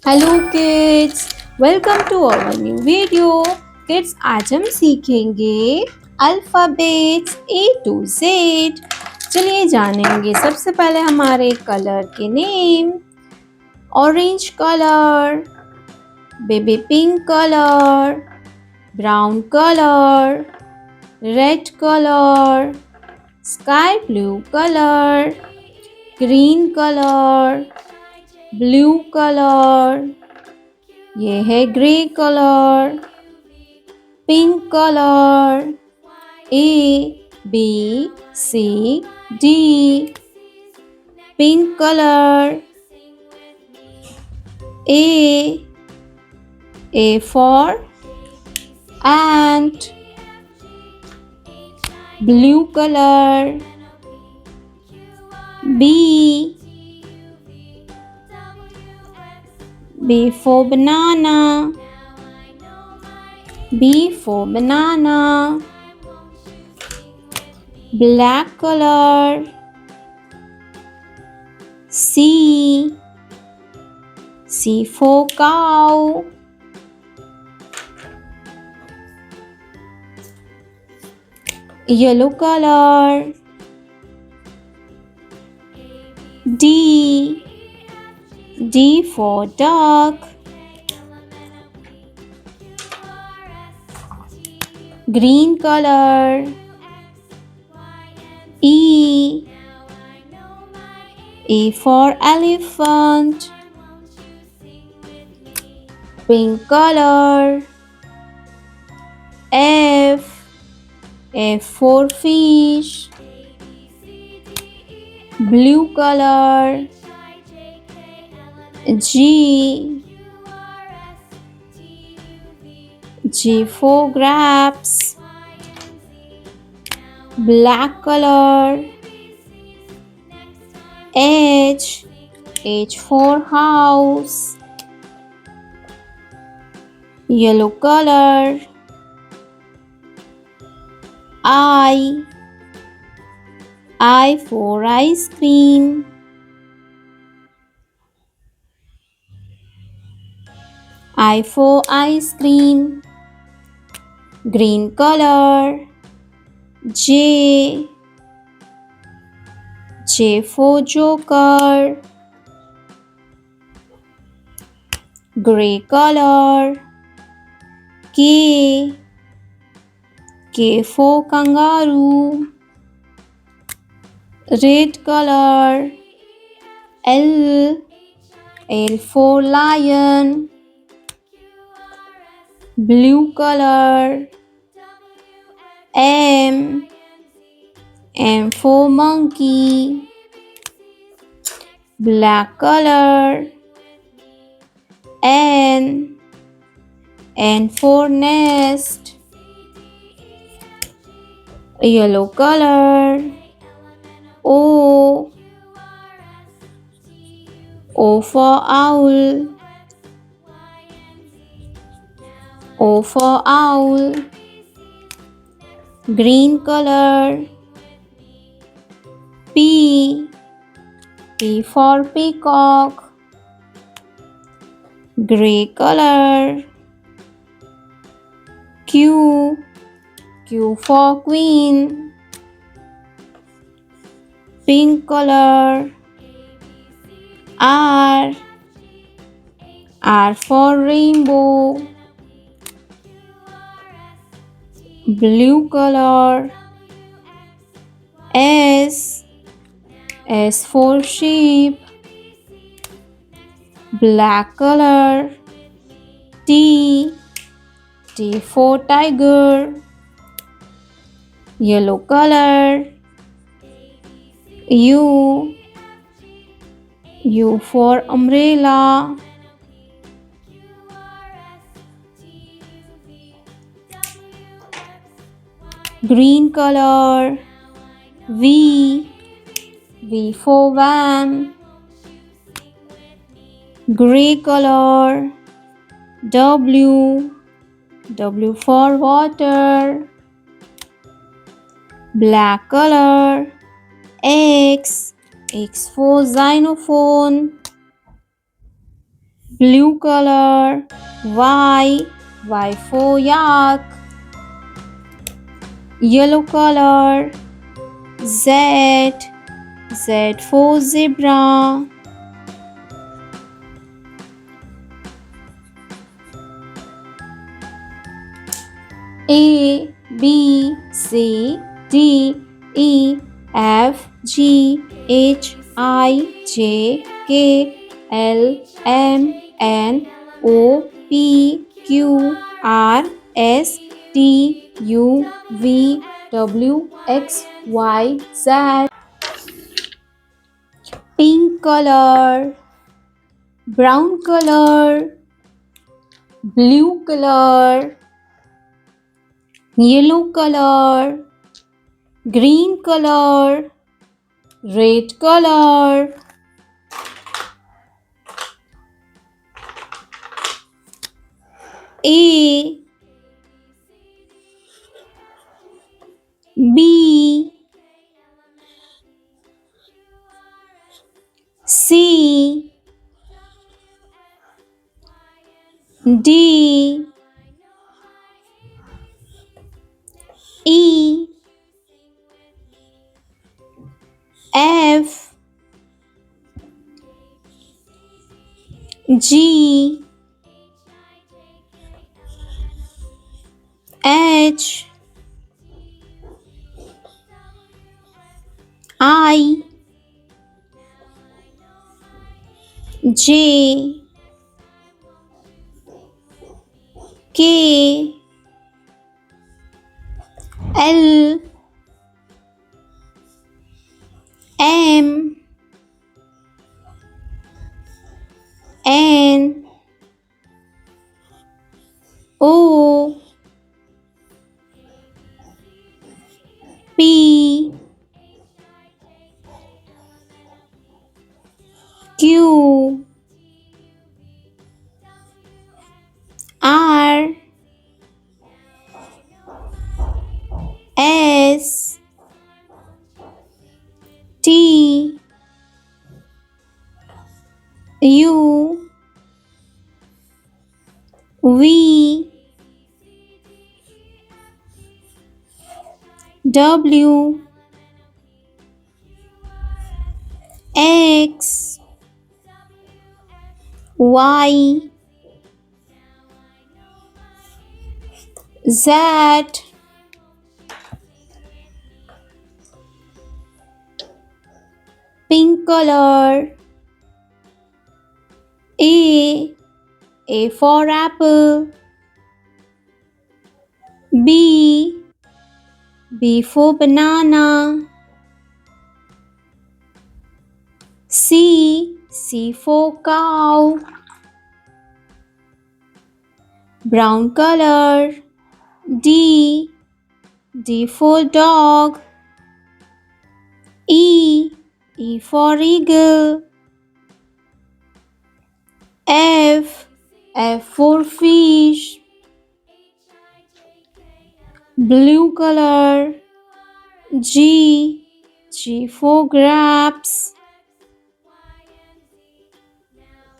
Hello kids, welcome to our new video. Kids, आज हम सीखेंगे अल्फ़ाबेट्स A to Z। चलिए जानेंगे सबसे पहले हमारे कलर के name. Orange colour, baby pink colour, brown colour, red colour, sky blue colour, green colour, blue colour, ये है grey colour, pink colour, ABCD, pink colour, A for ant, blue color, B for banana, B for banana, black color, C for cow, yellow color, D for duck, green color, E for elephant, pink color, F for fish, blue color, G for grapes, black color, H for house, yellow color, I for ice cream, I for ice cream, green color, J for joker, gray color, K for kangaroo, red color, L for lion, blue color, M for monkey, black color, N for nest, yellow color, O for owl, green color, P for peacock, gray color, Q for queen, pink color, R for rainbow, blue color, S for sheep, black color, T for tiger, yellow color, U for umbrella, green color, V for van, gray color, W for water, black color, X for xylophone, Blue color. Y for yak. Yellow color. Z. Z for zebra. A, B, C, D, E, F, G, H, I, J, K, L, M, N, O, P, Q, R, S, T, U, V, W, X, Y, Z. Pink color, brown color, blue color, yellow color, green color, red color. A, B, C, D, E, F, G, H, I, J, K, L, M, N, O, P, Q, R, S, T, U, V, W, X, Y, Z. Pink color. A. A for apple. B. B for banana. C. C for cow. Brown color. D. D for dog. E. E for eagle. F. F for fish. Blue color. G. G for grapes.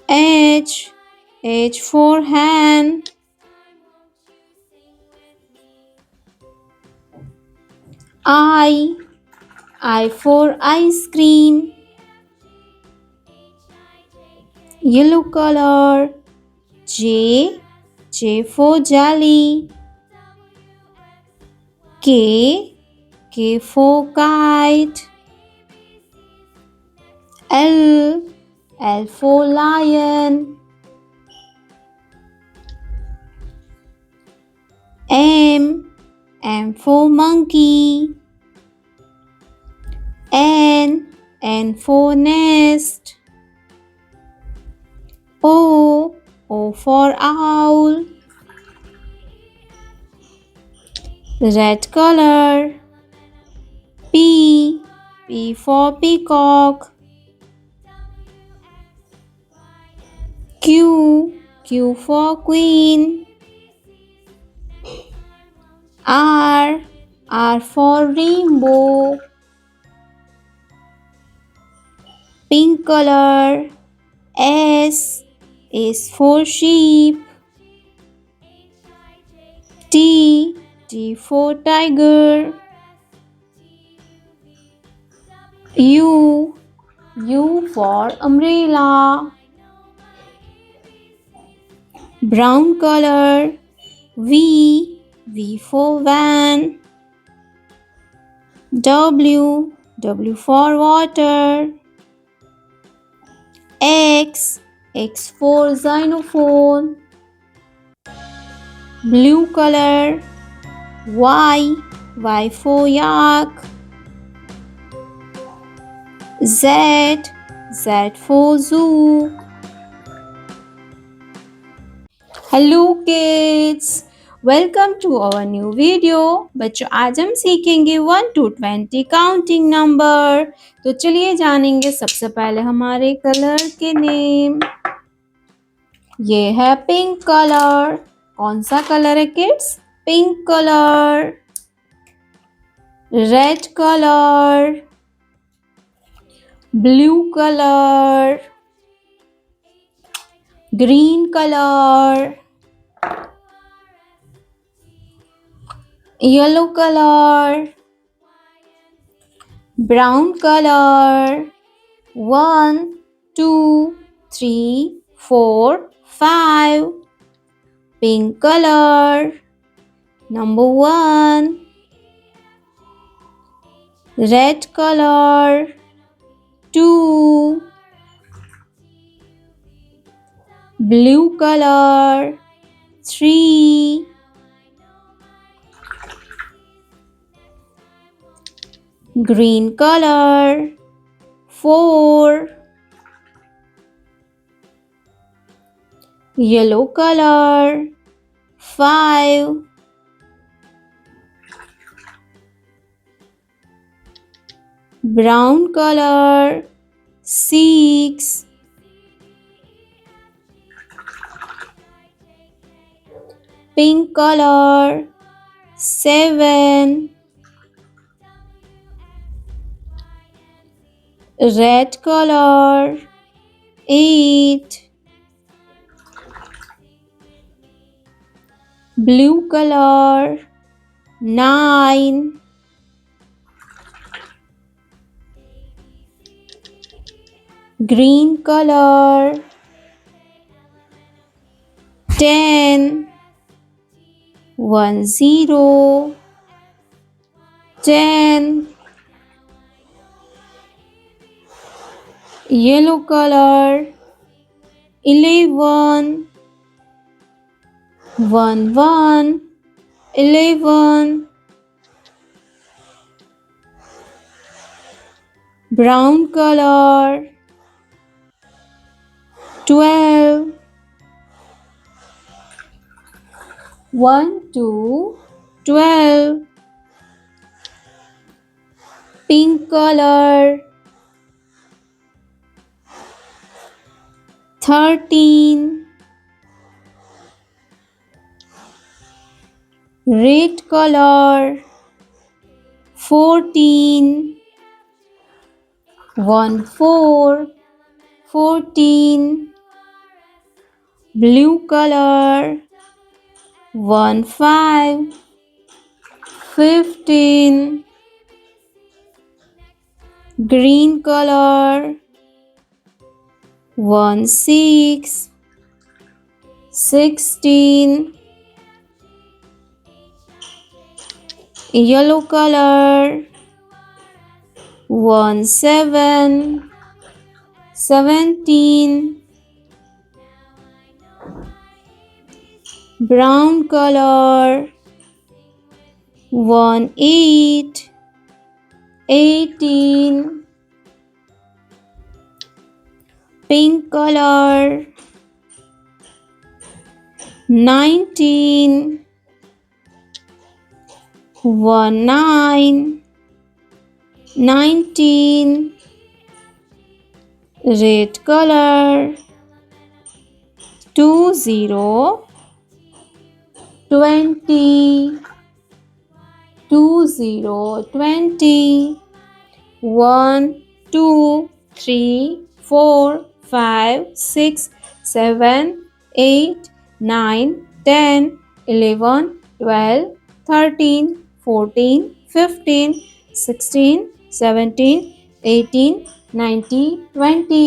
H. H for hen. I for ice cream. Yellow color. J. J for jelly. K. K for kite. L. L for lion. M. M for monkey. N. N for nest. O. O for owl. Red color. P. P for peacock. Q. Q for queen. R. R for rainbow. Pink color. S. is for sheep. T. T for tiger. U. U for umbrella. Brown color. V. V for van. W. W for water. X. X for xylophone. Blue color. Y. Y for yak. Z. Z for zoo. Hello kids, welcome to our new video. बच्चों, आज हम सीखेंगे 1 to 20 counting number. तो चलिए जानेंगे सबसे पहले हमारे कलर के नेम। ये है पिंक कलर। कौन सा कलर है kids? Pink colour. Red colour, blue colour, green colour, yellow color, brown color. 1, 2, 3, 4, 5. Pink color. Number 1. Red color. 2. Blue color. 3. Green color. 4. Yellow color. 5. Brown color. 6. Pink color. 7. Red color. 8. Blue color. 9. Green color. 10. 1, 0. 10. Yellow color. 11. 1, 1. 11. Brown color. 12. 1, 2. 12. Pink color. 13. Red color. 14. 1, 4. 14. Blue color. 1, 5. 15. Green color. 1, 6. 16. Yellow color. 1, 7. 17. Brown color. 1, 8. 18. Pink color. 19. 1, 9. 19. Red color. 2, 0. 20. 2, 0. 20. 1, 2, 3, 4, 5, 6, 7, 8, 9, 10, 11, 12, 13, 14, 15, 16, 17, 18, 19, 20.